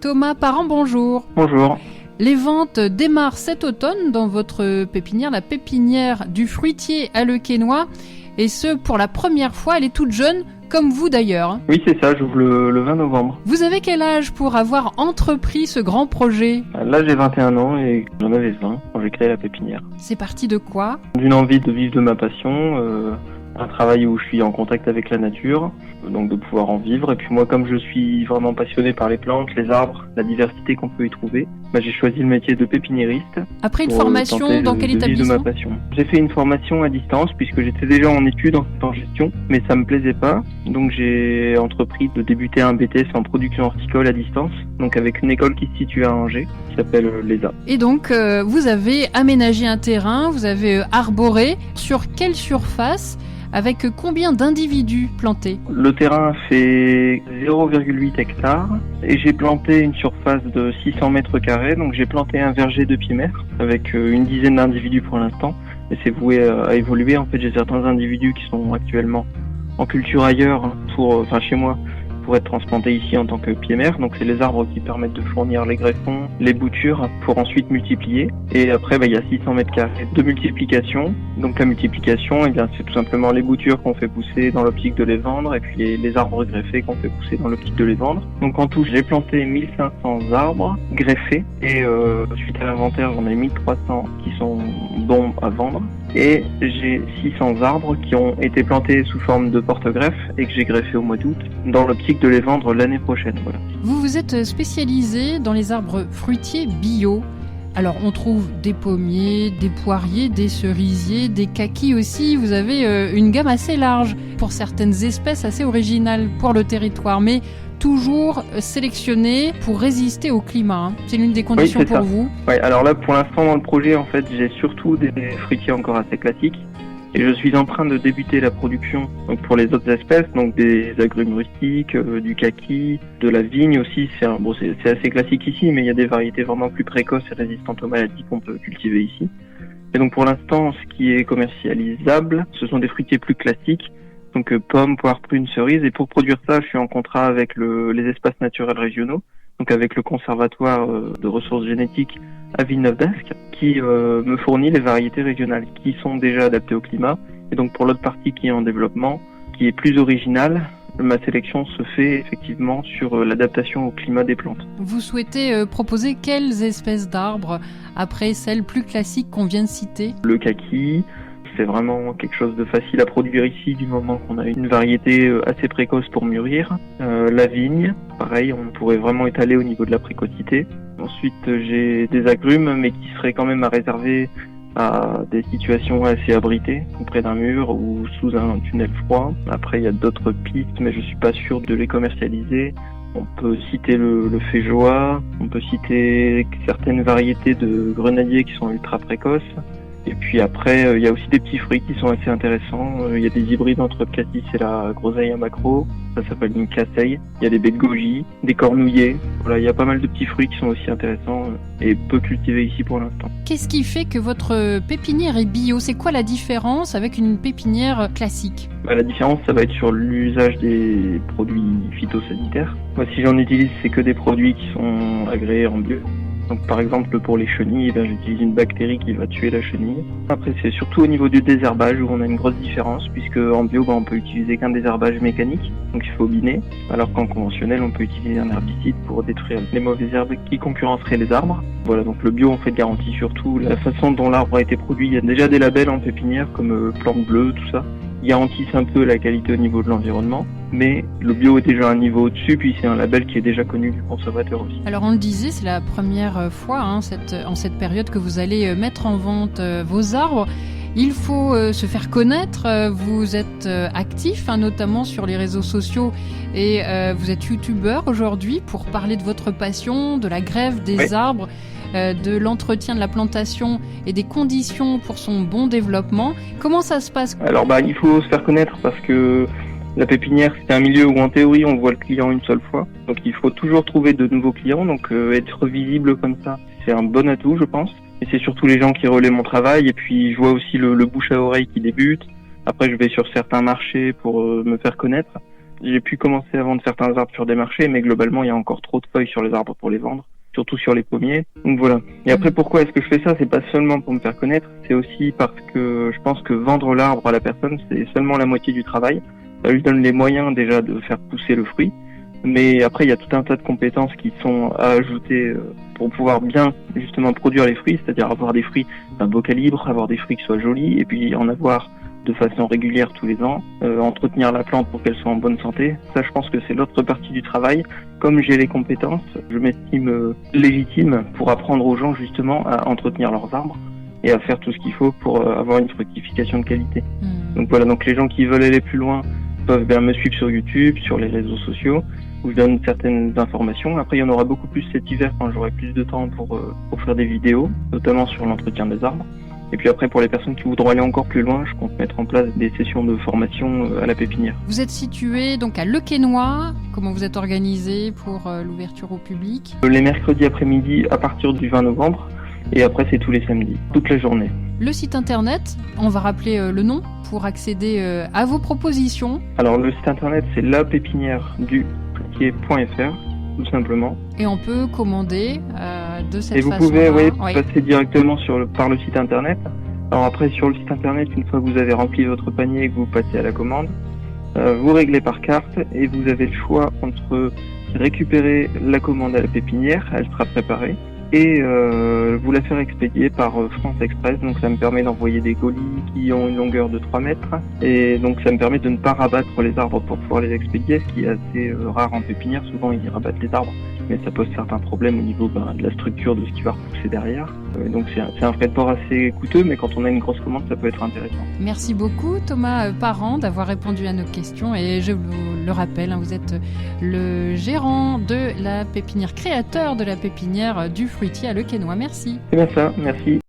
Thomas Parent, bonjour. Bonjour. Les ventes démarrent cet automne dans votre pépinière, la pépinière du fruitier à Le Quesnoy. Et ce, pour la première fois, elle est toute jeune, comme vous d'ailleurs. Oui, c'est ça, j'ouvre le 20 novembre. Vous avez quel âge pour avoir entrepris ce grand projet ? Là, j'ai 21 ans et j'en avais 20 quand j'ai créé la pépinière. C'est parti de quoi ? D'une envie de vivre de ma passion, un travail où je suis en contact avec la nature, donc de pouvoir en vivre. Et puis moi, comme je suis vraiment passionné par les plantes, les arbres, la diversité qu'on peut y trouver, j'ai choisi le métier de pépiniériste. Après une formation, dans quel établissement ? De ma passion. J'ai fait une formation à distance puisque j'étais déjà en études en gestion, mais ça me plaisait pas. Donc j'ai entrepris de débuter un BTS en production horticole à distance, donc avec une école qui se situe à Angers, qui s'appelle l'ESA. Et donc, vous avez aménagé un terrain, vous avez arboré. Sur quelle surface ? Avec combien d'individus plantés ? Le terrain fait 0,8 hectares et j'ai planté une surface de 600 mètres carrés. Donc j'ai planté un verger de pieds mètres avec une dizaine d'individus pour l'instant. Et c'est voué à évoluer. En fait, j'ai certains individus qui sont actuellement en culture ailleurs, chez moi, pour être transplantés ici en tant que pieds mères. Donc c'est les arbres qui permettent de fournir les greffons, les boutures pour ensuite multiplier. Et après, il y a 600 mètres carrés de multiplication. Donc la multiplication, c'est tout simplement les boutures qu'on fait pousser dans l'optique de les vendre et puis les arbres greffés qu'on fait pousser dans l'optique de les vendre. Donc en tout, j'ai planté 1500 arbres greffés et suite à l'inventaire, j'en ai 1300 qui sont bons à vendre. Et j'ai 600 arbres qui ont été plantés sous forme de porte-greffe et que j'ai greffé au mois d'août dans l'optique de les vendre l'année prochaine. Voilà. Vous vous êtes spécialisé dans les arbres fruitiers bio. Alors on trouve des pommiers, des poiriers, des cerisiers, des kakis aussi. Vous avez une gamme assez large pour certaines espèces assez originales pour le territoire, mais toujours sélectionnées pour résister au climat. C'est l'une des conditions pour vous. Oui, alors là pour l'instant dans le projet en fait j'ai surtout des fruitiers encore assez classiques. Et je suis en train de débuter la production donc pour les autres espèces, donc des agrumes rustiques, du kaki, de la vigne aussi. C'est assez classique ici, mais il y a des variétés vraiment plus précoces et résistantes aux maladies qu'on peut cultiver ici. Et donc pour l'instant, ce qui est commercialisable, ce sont des fruitiers plus classiques, donc pommes, poires, prunes, cerises. Et pour produire ça, je suis en contrat avec les espaces naturels régionaux, donc avec le conservatoire de ressources génétiques à Villeneuve-d'Ascq, qui me fournit les variétés régionales qui sont déjà adaptées au climat. Et donc pour l'autre partie qui est en développement, qui est plus originale, ma sélection se fait effectivement sur l'adaptation au climat des plantes. Vous souhaitez proposer quelles espèces d'arbres après celles plus classiques qu'on vient de citer ? Le kaki, c'est vraiment quelque chose de facile à produire ici du moment qu'on a une variété assez précoce pour mûrir. La vigne, pareil, on pourrait vraiment étaler au niveau de la précocité. Ensuite, j'ai des agrumes, mais qui seraient quand même à réserver à des situations assez abritées, près d'un mur ou sous un tunnel froid. Après, il y a d'autres pistes, mais je suis pas sûr de les commercialiser. On peut citer le feijoa, on peut citer certaines variétés de grenadiers qui sont ultra précoces. Et puis après, il y a aussi des petits fruits qui sont assez intéressants. Il y a des hybrides entre le cassis et la groseille à macro. Ça s'appelle une casseille. Il y a des baies de goji, des cornouillers. Voilà, il y a pas mal de petits fruits qui sont aussi intéressants et peu cultivés ici pour l'instant. Qu'est-ce qui fait que votre pépinière est bio ? C'est quoi la différence avec une pépinière classique ? La différence, ça va être sur l'usage des produits phytosanitaires. Moi, si j'en utilise, c'est que des produits qui sont agréés en bio. Donc par exemple pour les chenilles, j'utilise une bactérie qui va tuer la chenille. Après c'est surtout au niveau du désherbage où on a une grosse différence puisque en bio on peut utiliser qu'un désherbage mécanique, donc il faut biner, alors qu'en conventionnel on peut utiliser un herbicide pour détruire les mauvaises herbes qui concurrenceraient les arbres. Voilà, donc le bio en fait garantit surtout la façon dont l'arbre a été produit. Il y a déjà des labels en pépinière comme plantes bleues, tout ça. Ils garantissent un peu la qualité au niveau de l'environnement, mais le bio est déjà un niveau au-dessus, puis c'est un label qui est déjà connu du consommateur aussi. Alors on le disait, c'est la première fois en cette période que vous allez mettre en vente vos arbres. Il faut se faire connaître, vous êtes actif notamment sur les réseaux sociaux et vous êtes youtubeur aujourd'hui pour parler de votre passion, de la greffe des arbres, de l'entretien de la plantation et des conditions pour son bon développement. Comment ça se passe ? Alors il faut se faire connaître parce que la pépinière c'est un milieu où en théorie on voit le client une seule fois. Donc il faut toujours trouver de nouveaux clients, donc être visible comme ça c'est un bon atout je pense. Et c'est surtout les gens qui relaient mon travail et puis je vois aussi le bouche à oreille qui débute. Après je vais sur certains marchés pour me faire connaître. J'ai pu commencer à vendre certains arbres sur des marchés, mais globalement, il y a encore trop de feuilles sur les arbres pour les vendre, surtout sur les pommiers. Donc voilà. Et après, pourquoi est-ce que je fais ça? C'est pas seulement pour me faire connaître, c'est aussi parce que je pense que vendre l'arbre à la personne, c'est seulement la moitié du travail. Ça lui donne les moyens déjà de faire pousser le fruit. Mais après, il y a tout un tas de compétences qui sont à ajouter pour pouvoir bien justement produire les fruits, c'est-à-dire avoir des fruits d'un beau calibre, avoir des fruits qui soient jolis, et puis en avoir de façon régulière tous les ans, entretenir la plante pour qu'elle soit en bonne santé. Ça, je pense que c'est l'autre partie du travail. Comme j'ai les compétences, je m'estime légitime pour apprendre aux gens justement à entretenir leurs arbres et à faire tout ce qu'il faut pour avoir une fructification de qualité. Donc voilà, donc les gens qui veulent aller plus loin peuvent bien me suivre sur YouTube, sur les réseaux sociaux, où je donne certaines informations. Après, il y en aura beaucoup plus cet hiver quand j'aurai plus de temps pour faire des vidéos, notamment sur l'entretien des arbres. Et puis après, pour les personnes qui voudront aller encore plus loin, je compte mettre en place des sessions de formation à la pépinière. Vous êtes situé donc à Le Quesnoy. Comment vous êtes organisé pour l'ouverture au public? Les mercredis après-midi à partir du 20 novembre. Et après, c'est tous les samedis, toute la journée. Le site internet, on va rappeler le nom pour accéder à vos propositions. Alors, le site internet, c'est lapépinièredufruitier.fr, tout simplement. Et on peut commander de cette façon. Et vous pouvez passer directement par le site internet. Alors après, sur le site internet, une fois que vous avez rempli votre panier et que vous passez à la commande, vous réglez par carte et vous avez le choix entre récupérer la commande à la pépinière, elle sera préparée, et vous la faire expédier par France Express. Donc ça me permet d'envoyer des colis qui ont une longueur de 3 mètres, et donc ça me permet de ne pas rabattre les arbres pour pouvoir les expédier, ce qui est assez rare en pépinière. Souvent ils rabattent les arbres, mais ça pose certains problèmes au niveau de la structure de ce qui va repousser derrière. Donc c'est un frais de port assez coûteux, mais quand on a une grosse commande, ça peut être intéressant. Merci beaucoup Thomas Parent d'avoir répondu à nos questions, et je vous le rappelle, vous êtes le gérant de la pépinière, créateur de la pépinière du Fruitier à Le Quesnoy. Merci. C'est bien ça, merci.